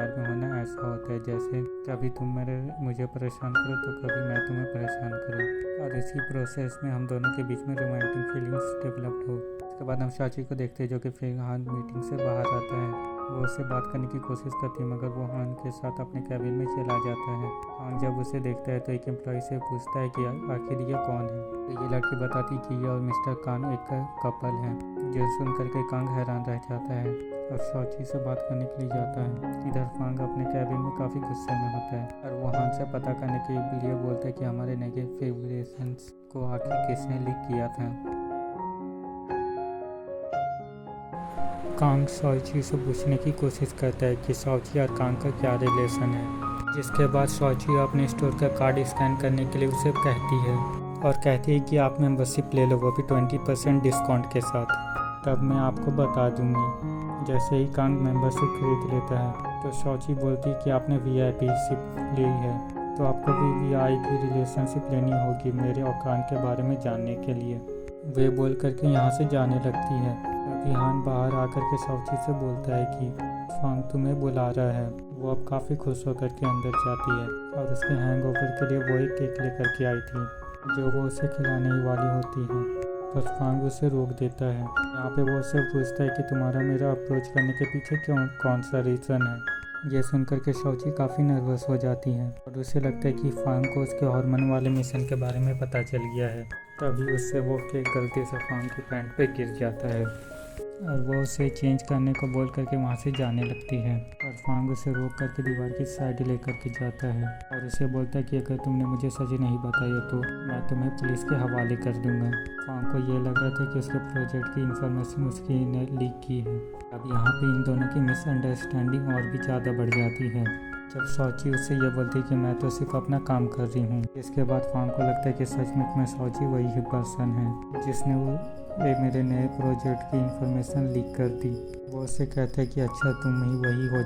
प्यार में होना ऐसा होता है जैसे कभी तुम मुझे परेशान करो तो कभी मैं तुम्हें परेशान करूँ, और इसी प्रोसेस में हम दोनों के बीच में रोमांटिक फीलिंग्स डेवलप्ड हो। उसके बाद हम शाची को देखते हैं जो कि फिरहान मीटिंग से बाहर आता है। वो उससे बात करने की कोशिश करती है मगर वो हान के साथ अपने कैबिन में चला जाता है। हान जब उसे देखता है तो एक एम्प्लॉय से पूछता है कि आखिर ये कौन है। तो ये लड़की बताती कि ये और मिस्टर कांग एक कपल है। जो सुन करके कांग हैरान रह जाता है और शॉची से बात करने के लिए जाता है। इधर फांग अपने कैबिन में काफ़ी गुस्से में होता है और वो हान से पता करने के लिए बोलता है कि हमारे नेगेटिव वाइब्रेशंस को आखिर किसने लीक किया था। कांग शॉची से पूछने की कोशिश करता है कि शॉची और कांग का क्या रिलेशन है, जिसके बाद शॉची अपने स्टोर का कार्ड स्कैन करने के लिए उसे कहती है और कहती है कि आप मेंबरशिप ले लो, वो भी 20% डिस्काउंट के साथ, तब मैं आपको बता दूंगी। जैसे ही कांग मेंबरशिप खरीद लेता है तो शॉची बोलती है कि आपने VIP शिप ली है तो आपको भी VIP रिलेशनशिप लेनी होगी मेरे और कांग के बारे में जानने के लिए। वे बोल करके यहाँ से जाने लगती है। तभी हान बाहर आकर के शॉची से बोलता है कि फांग तुम्हें बुला रहा है। वो अब काफ़ी खुश होकर के अंदर जाती है और उसके हैंगओवर के लिए वो एक केक लेकर के आई थी जो वो उसे खिलाने ही वाली होती है, पर फांग उसे रोक देता है। यहाँ पे वो उससे पूछता है कि तुम्हारा मेरा अप्रोच करने के पीछे कौन सा रीज़न है। ये सुनकर के शॉची काफ़ी नर्वस हो जाती है और उसे लगता है कि फांग को उसके हार्मोन वाले मिशन के बारे में पता चल गया है। तभी उससे वो केक गलती से फांग की पैंट पे गिर जाता है और वो उसे चेंज करने को बोल करके वहाँ से जाने लगती है और फांग उसे रोक करके दीवार की साइड लेकर के जाता है और उसे बोलता है कि अगर तुमने मुझे सच नहीं बताया तो मैं तुम्हें पुलिस के हवाले कर दूंगा। फांग को ये लग रहा था कि उसके प्रोजेक्ट की इन्फॉर्मेशन उसकी ने लीक की है। अब यहाँ पे इन दोनों की मिसअंडरस्टैंडिंग और भी ज़्यादा बढ़ जाती है जब शॉची उससे ये बोलती है कि मैं तो सिर्फ अपना काम कर रही हूँ। इसके बाद फांग को लगता है कि सचमुच में शॉची वही पर्सन है जिसने मेरे नए प्रोजेक्ट की इन्फॉर्मेशन लीक कर दी। वो उससे कहता है कि अच्छा तुम ही वही हो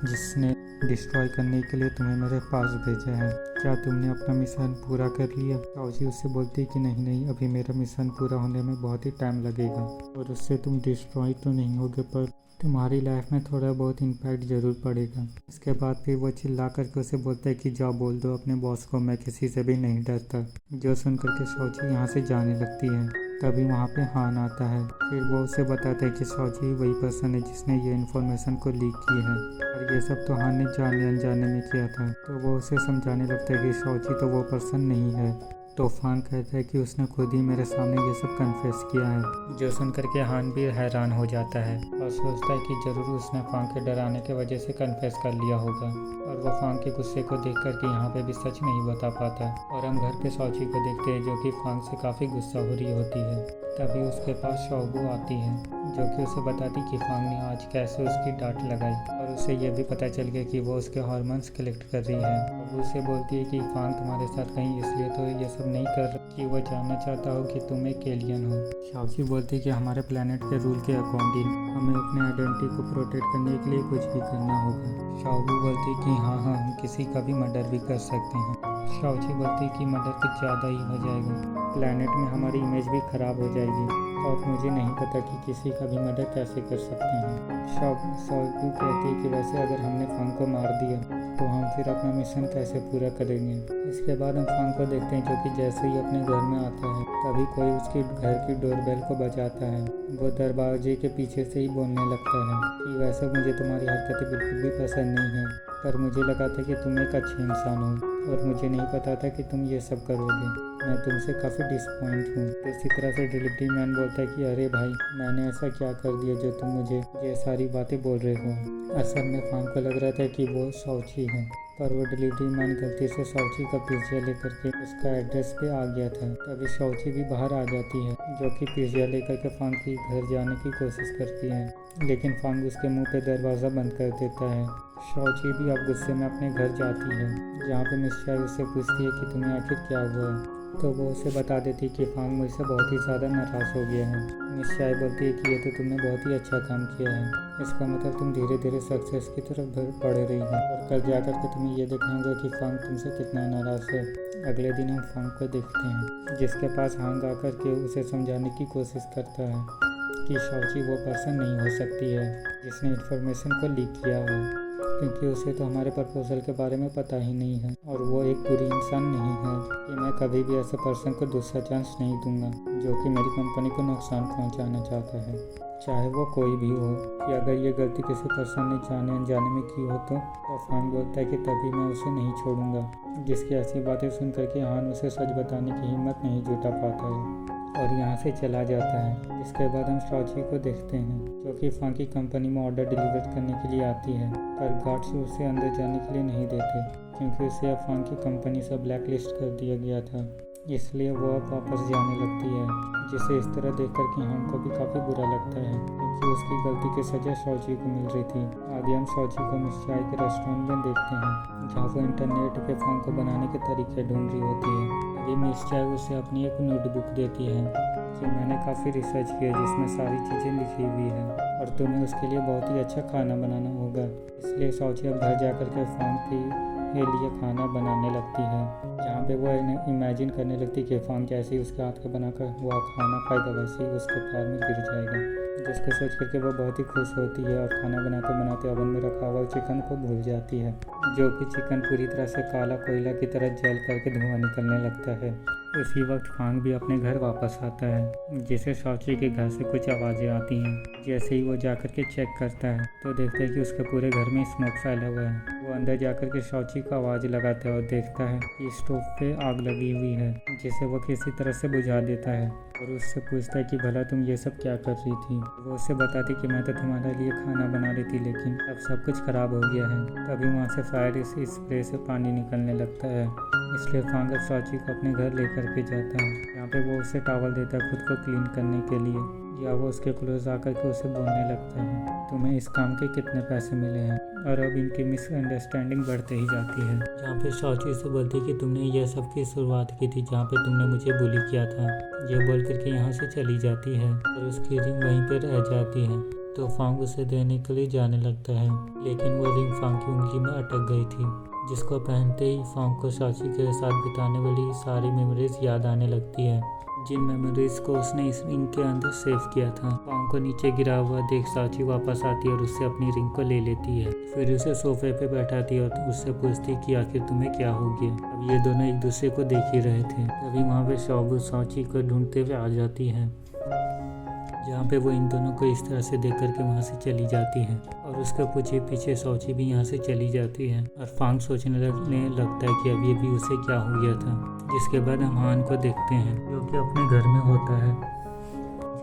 जिसने डिस्ट्रॉय करने के लिए तुम्हें मेरे पास भेजा है, क्या तुमने अपना मिशन पूरा कर लिया। शॉची उससे बोलती है कि नहीं अभी मेरा मिशन पूरा होने में बहुत ही टाइम लगेगा और उससे तुम डिस्ट्रॉय तो नहीं होगे पर तुम्हारी लाइफ में थोड़ा बहुत इम्पैक्ट ज़रूर पड़ेगा। इसके बाद फिर वो चिल्ला करके उसे बोलता है कि जाओ बोल दो अपने बॉस को मैं किसी से भी नहीं डरता। जो सुन करके शॉची यहाँ से जाने लगती है। तभी वहाँ पे हान आता है। फिर वो उसे बताता है कि शॉची वही पर्सन है जिसने ये इन्फॉर्मेशन को लीक की है और ये सब तो हान ने जाने अनजाने में किया था। तो वो उसे समझाने लगता है कि शॉची तो वो पर्सन नहीं है। तो फांग कहता है कि उसने खुद ही मेरे सामने ये सब कन्फेस किया है। जो सुन करके हान भी हैरान हो जाता है और सोचता है कि ज़रूर उसने फांग के डराने की वजह से कन्फेस कर लिया होगा और वो फांग के गुस्से को देख करके यहाँ पे भी सच नहीं बता पाता। और हम घर पे शॉची को देखते हैं जो कि फांग से काफ़ी गुस्सा हो रही होती है। तभी उसके पास शोबू आती है जो कि उसे बताती कि फांग ने आज कैसे उसकी डांट लगाई और उसे ये भी पता चल गया कि वो उसके हार्मोन्स कलेक्ट कर रही है। और उसे बोलती है कि फांग तुम्हारे साथ कहीं इसलिए तो ये सब नहीं कर रहा कि वो जानना चाहता हो कि तुम एक एलियन हो। शॉची बोलती है कि हमारे प्लेनेट के रूल के अकॉर्डिंग हमें अपने आइडेंटिटी को प्रोटेक्ट करने के लिए कुछ भी करना होगा। शोबू बोलती है कि हाँ हम किसी का भी मर्डर भी कर सकते हैं। शॉची बोलती है कि मर्डर कुछ ज़्यादा ही हो जाएगा, प्लेनेट में हमारी इमेज भी ख़राब हो जाएगी और मुझे नहीं पता कि किसी का भी मर्डर कैसे कर सकते हैं। शॉबू कहती है कि वैसे अगर हमने फांग को मार दिया तो हम फिर अपना मिशन कैसे पूरा करेंगे। इसके बाद हम फांग को देखते हैं जो कि जैसे ही अपने घर में आता है तभी कोई उसके घर की डोरबेल को बजाता है। वो दरवाजे के पीछे से ही बोलने लगता है कि वैसे मुझे तुम्हारी हरकतें बिल्कुल भी पसंद नहीं है पर मुझे लगा था कि तुम एक अच्छे इंसान हो और मुझे नहीं पता था कि तुम ये सब करोगे। मैं तुमसे काफ़ी डिसपॉइंट हूँ। इसी तरह से डिलीवरी मैन बोलता है कि अरे भाई मैंने ऐसा क्या कर दिया जो तुम मुझे ये सारी बातें बोल रहे हो। असल में फांग को लग रहा था कि वो शॉची है पर वो डिलीवरी मैन गलती से शॉची का पिज्जा लेकर के उसका एड्रेस पे आ गया था। तभी शॉची भी बाहर आ जाती है जो कि पिज्जा लेकर के फांग के घर जाने की कोशिश करती है लेकिन फांग उसके मुंह पे दरवाज़ा बंद कर देता है। शॉची भी अब गुस्से में अपने घर जाती है जहाँ पे मिस चाय उससे पूछती है कि तुम्हें आखिर क्या हुआ है। तो वो उसे बता देती कि फांग मुझसे बहुत ही ज़्यादा नाराज़ हो गया है। मिस चाय बोलती है कि ये तो तुमने बहुत ही अच्छा काम किया है, इसका मतलब तुम धीरे धीरे सक्सेस की तरफ बढ़ रही हो और कल जाकर के तुम्हें ये देखना होगा कि फांग तुमसे कितना नाराज़ है। अगले दिन हम फांग को देखते हैं जिसके पास हांग आकर के उसे समझाने की कोशिश करता है कि शॉची वो पर्सन नहीं हो सकती है जिसने इन्फॉर्मेशन को लीक किया है। क्योंकि उसे तो हमारे प्रपोजल के बारे में पता ही नहीं है और वो एक बुरी इंसान नहीं है कि मैं कभी भी ऐसे पर्सन को दूसरा चांस नहीं दूंगा जो कि मेरी कंपनी को नुकसान पहुंचाना चाहता है, चाहे वो कोई भी हो। कि अगर ये गलती किसी पर्सन ने जाने अनजाने में की हो तो फांग बोलता है कि तभी मैं उसे नहीं छोड़ूंगा। जिसकी ऐसी बातें सुनकर के हान उसे सच बताने की हिम्मत नहीं जुटा पाता है और यहाँ से चला जाता है। इसके बाद हम शॉची को देखते हैं जो कि फांग की कंपनी में ऑर्डर डिलीवर करने के लिए आती है, पर गार्ड्स उसे अंदर जाने के लिए नहीं देते क्योंकि उसे अब फांग की कंपनी से ब्लैक लिस्ट कर दिया गया था। इसलिए वो अब वापस जाने लगती है, जिसे इस तरह देखकर कि हान को भी काफ़ी बुरा लगता है क्योंकि उसकी गलती की सजा शॉची को मिल रही थी। आगे हम शॉची को मिस चाय के रेस्टोरेंट में देखते हैं जहाँ वो इंटरनेट पे फांग को बनाने के तरीके ढूंढ रही होती है। अभी मिस चाय उसे अपनी एक नोटबुक देती है कि मैंने काफ़ी रिसर्च किया जिसमें सारी चीज़ें लिखी हुई हैं और तुम्हें उसके लिए बहुत ही अच्छा खाना बनाना होगा। इसलिए शॉची अब घर जाकर के फांग के लिए खाना बनाने लगती है, जहाँ पे वो इमेजिन करने लगती कि फांग कैसे ही उसके हाथ का बनाकर हुआ खाना खाएगा वैसे ही उसके प्यार में गिर जाएगा, जिसको सोच करके वो बहुत ही खुश होती है और खाना बनाते बनाते ओवन में रखा हुआ चिकन को भूल जाती है, जो कि चिकन पूरी तरह से काला कोयला की तरह जल करके धुआं निकलने लगता है। उसी वक्त फांग भी अपने घर वापस आता है, जिसे शॉची के घर से कुछ आवाज़ें आती हैं। जैसे ही वो जाकर के चेक करता है तो देखता है कि उसके पूरे घर में स्मोक फैला हुआ है। वो अंदर जाकर के शॉची को आवाज़ लगाता है और देखता है कि स्टोव पे आग लगी हुई है, जिसे वो किसी तरह से बुझा देता है और उससे पूछता है कि भला तुम ये सब क्या कर रही थी। वो उससे बताती कि मैं तो तुम्हारे लिए खाना बना रही थी लेकिन अब सब कुछ खराब हो गया है। तभी वहाँ से फायर स्प्रे से पानी निकलने लगता है, इसलिए फांग शॉची को अपने घर लेकर के जाता है, यहाँ पे वो उसे टॉवल देता है खुद को क्लीन करने के लिए, या वो उसके क्लोज आकर के उसे बोलने लगता है तुम्हें इस काम के कितने पैसे मिले हैं। और अब इनकी मिसअंडरस्टैंडिंग बढ़ते ही जाती है, जहाँ पे शॉची से बोलती है कि तुमने यह सब की शुरुआत की थी जहाँ पे तुमने मुझे बुली किया था। ये बोल करके यहाँ से चली जाती है और उसकी रिंग वहीं पर रह जाती है। तो फांग उसे देने के लिए जाने लगता है, लेकिन वो रिंग फांग की उंगली में अटक गई थी, जिसको पहनते ही फांग को शॉची के साथ बिताने वाली सारी मेमोरीज याद आने लगती है, जिन मेमोरीज को उसने इस रिंग के अंदर सेव किया था। फांग को नीचे गिरा हुआ देख शॉची वापस आती है और उससे अपनी रिंग को ले लेती है। फिर उसे सोफे पे बैठाती है और उससे पूछती कि आखिर तुम्हें क्या हो गया। अब ये दोनों एक दूसरे को देख ही रहे थे, तभी वहाँ पे शॉबू शॉची को ढूंढते हुए आ जाती है, जहाँ पे वो इन दोनों को इस तरह से देख करके वहाँ से चली जाती है और उसके पीछे पीछे शॉची भी यहाँ से चली जाती है। और फांग सोचने लगता है कि अब ये भी उसे क्या हो गया था। जिसके बाद हम हान को देखते हैं जो कि अपने घर में होता है,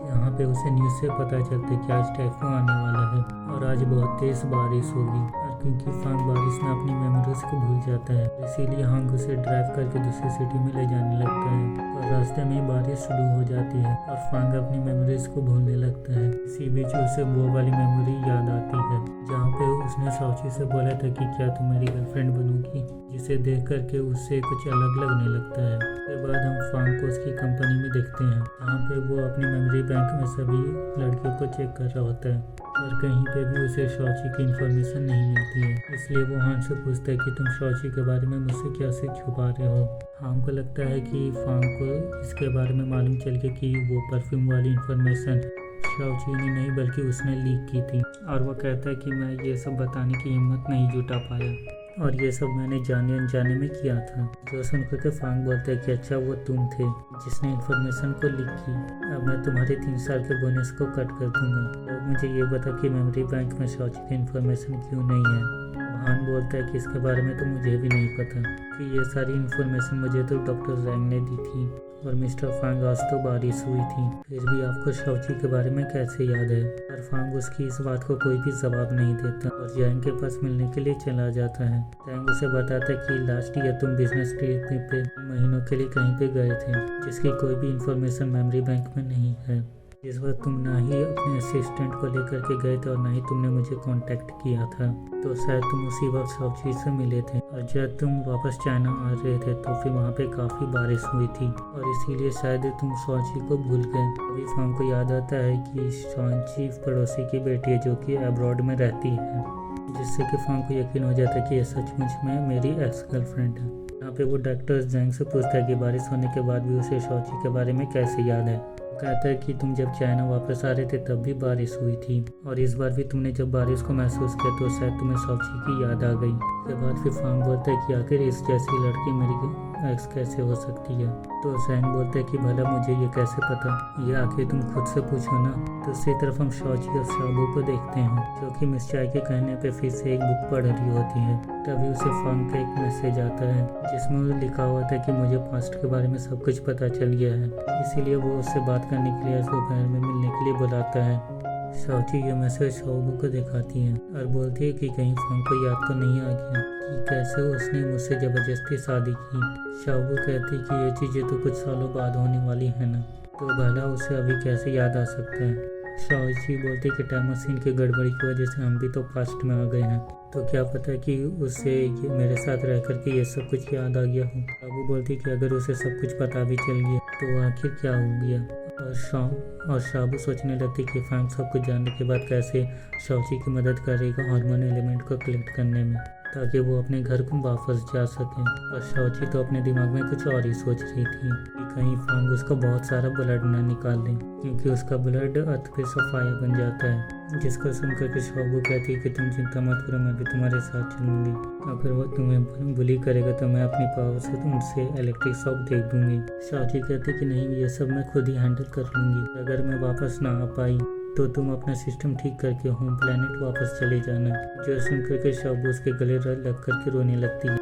यहाँ पे उसे न्यूज़ से पता चलता है कि आज टाइफून आने वाला है और आज बहुत तेज बारिश होगी। और क्योंकि फांग बारिश में अपनी मेमोरीज को भूल जाता है, इसीलिए हांग उसे ड्राइव करके दूसरी सिटी में ले जाने लगता है और रास्ते में बारिश शुरू हो जाती है और फांग अपनी मेमोरीज को भूलने लगता है। इसी बीच उसे वो वाली मेमोरी याद आती है जहाँ पे उसने शॉची से बोला था कि क्या तुम मेरी गर्लफ्रेंड बनोगी, जिसे देख करके उससे कुछ अलग लगने लगता है। उसके बाद हम फांग को उसकी कंपनी में देखते हैं, जहाँ पे वो अपनी मेमोरी बैंक में सभी लड़कियों को चेक कर रहा होता है और कहीं पे भी उसे शॉची की इन्फॉर्मेशन नहीं मिलती है। इसलिए वो हान से पूछता है कि तुम शॉची के बारे में मुझसे क्या से छुपा रहे हो। हान को लगता है कि फांग को इसके बारे में मालूम चल गया कि वो परफ्यूम वाली इन्फॉर्मेशन शॉची ने नहीं बल्कि उसने लीक की थी, और वो कहता है कि मैं ये सब बताने की हिम्मत नहीं जुटा पाया और ये सब मैंने जाने अनजाने में किया था। जो सुनकर के फांग बोलता है कि अच्छा वो तुम थे जिसने इन्फॉर्मेशन को लीक की, अब मैं तुम्हारे 3 साल के बोनस को कट कर दूंगा। और मुझे ये बताओ कि मेमोरी बैंक में शॉची की इन्फॉर्मेशन क्यों नहीं है। हान बोलता है कि इसके बारे में तो मुझे भी नहीं पता कि ये सारी इन्फॉर्मेशन मुझे तो डॉक्टर जैंग ने दी थी और मिस्टर फांग आज तो बारिश हुई थी, फिर भी आपको शॉची के बारे में कैसे याद है। और फांग उसकी इस बात को कोई भी जवाब नहीं देता और जैंग के पास मिलने के लिए चला जाता है। जैंग उसे बताता है कि लास्ट ईयर तुम बिजनेस ट्रिप पे महीनों के लिए कहीं पे गए थे, जिसकी कोई भी इन्फॉर्मेशन मेमोरी बैंक में नहीं है। इस वक्त तुम ना ही अपने असिस्टेंट को लेकर के गए थे और ना ही तुमने मुझे कांटेक्ट किया था, तो शायद तुम उसी वक्त शॉची से मिले थे। और जब तुम वापस चाइना आ रहे थे तो फिर वहाँ पे काफ़ी बारिश हुई थी और इसीलिए शायद तुम शॉची को भूल गए। अभी फांग को याद आता है कि शॉची पड़ोसी की बेटी है जो कि अब्रॉड में रहती है, जिससे कि फांग को यकीन हो जाता है कि यह सचमुच में मेरी एक्स गर्लफ्रेंड है। यहाँ पे वो डॉक्टर जैंग से पूछता है कि बारिश होने के बाद भी उसे शॉची के बारे में कैसे याद है। कहता है कि तुम जब चाइना वापस आ रहे थे तब भी बारिश हुई थी, और इस बार भी तुमने जब बारिश को महसूस किया तो शायद तुम्हें शॉची की याद आ गई। उसके बाद फिर फांग बोलता है कि आखिर इस जैसी लड़की मेरी एक्स कैसे हो सकती है। तो सैंग बोलते हैं कि भला मुझे ये कैसे पता, ये आखिर तुम खुद से पूछो ना। दूसरी तरफ हम शॉची और शाबू को देखते हैं, जो कि मिस चाय के कहने पे फिर से एक बुक पढ़ रही होती है। तभी उसे फांग का एक मैसेज आता है जिसमें लिखा हुआ था कि मुझे पास्ट के बारे में सब कुछ पता चल गया है, इसीलिए वो उससे बात करने के लिए दोपहर में मिलने के लिए बुलाता है। शॉची ये मैसेज शाबू को दिखाती है और बोलती है कि कहीं फांग को याद तो नहीं आ गया कि कैसे उसने मुझसे ज़बरदस्ती शादी की। शाबू कहती है कि ये चीज़ें तो कुछ सालों बाद होने वाली है ना, तो भला उसे अभी कैसे याद आ सकता है। शॉची बोलती है कि टाइम मशीन की गड़बड़ी की वजह से हम भी तो पास्ट में आ गए हैं, तो क्या पता कि उसे मेरे साथ रह करके ये सब कुछ याद आ गया हो। शाबू बोलती है कि अगर उसे सब कुछ पता भी चल गया तो आखिर क्या हो गया। और शाबू सोचने लगती कि फैंग सब कुछ जानने के बाद कैसे शॉची की मदद करेगा हार्मोन एलिमेंट को कलेक्ट करने में, ताकि वो अपने घर को वापस जा सके। और शॉची तो अपने दिमाग में कुछ और ही सोच रही थी कि कहीं फांग उसका बहुत सारा ब्लड न निकाल ले, क्योंकि उसका ब्लड अर्थ पे सफाया बन जाता है। जिसको सुनकर के शाबू कहती है कि तुम चिंता मत करो, मैं भी तुम्हारे साथ चलूंगी। अगर वो तुम्हें बुली करेगा तो मैं अपनी पावर से तुमसे इलेक्ट्रिक शॉक दे दूंगी। शॉची कहती कि नहीं, ये सब मैं खुद ही हैंडल कर लूंगी। अगर मैं वापस ना आ पाई तो तुम अपना सिस्टम ठीक करके होम प्लेनेट वापस चले जाना। जो सुनकर के शाबू उसके गले लग करके रोने लगती है।